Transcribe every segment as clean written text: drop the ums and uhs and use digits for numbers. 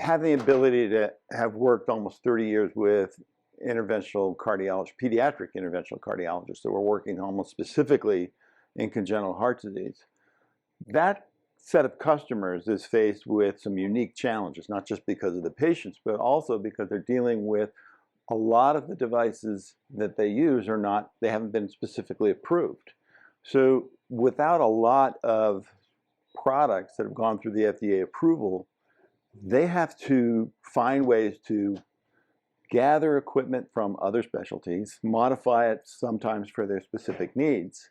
have the ability to have worked almost 30 years with interventional cardiology, pediatric interventional cardiologists that were working almost specifically in congenital heart disease. That set of customers is faced with some unique challenges, not just because of the patients, but also because they're dealing with a lot of the devices that they use they haven't been specifically approved. So without a lot of products that have gone through the FDA approval, they have to find ways to gather equipment from other specialties, modify it sometimes for their specific needs.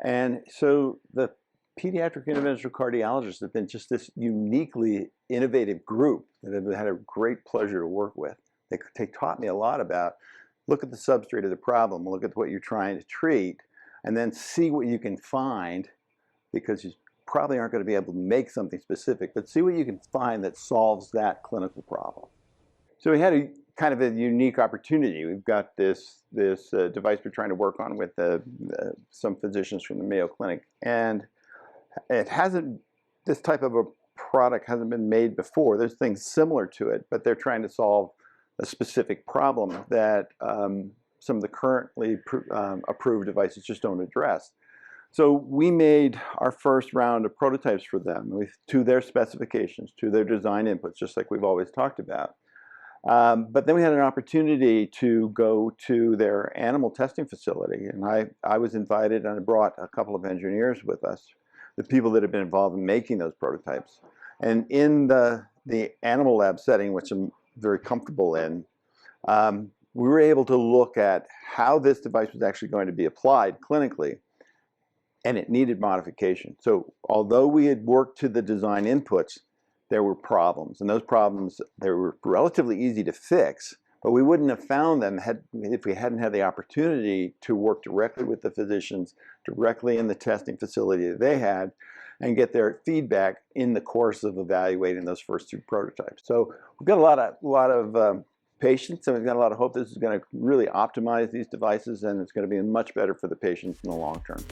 And so the pediatric interventional cardiologists have been just this uniquely innovative group that I've had a great pleasure to work with. They taught me a lot about, look at the substrate of the problem, look at what you're trying to treat, and then see what you can find, because you probably aren't going to be able to make something specific, but see what you can find that solves that clinical problem. So we had a kind of a unique opportunity. We've got this device we're trying to work on with some physicians from the Mayo Clinic, and this type of a product hasn't been made before. There's things similar to it, but they're trying to solve a specific problem that some of the currently approved devices just don't address. So we made our first round of prototypes for them to their specifications, to their design inputs, just like we've always talked about. But then we had an opportunity to go to their animal testing facility, and I was invited, and I brought a couple of engineers with us, the people that have been involved in making those prototypes. And in the animal lab setting, which I'm very comfortable in, we were able to look at how this device was actually going to be applied clinically, and it needed modification. So although we had worked to the design inputs, there were problems, and those problems, they were relatively easy to fix, but we wouldn't have found them if we hadn't had the opportunity to work directly with the physicians, directly in the testing facility that they had, and get their feedback in the course of evaluating those first two prototypes. So we've got a lot of patience, and we've got a lot of hope this is going to really optimize these devices, and it's going to be much better for the patients in the long term.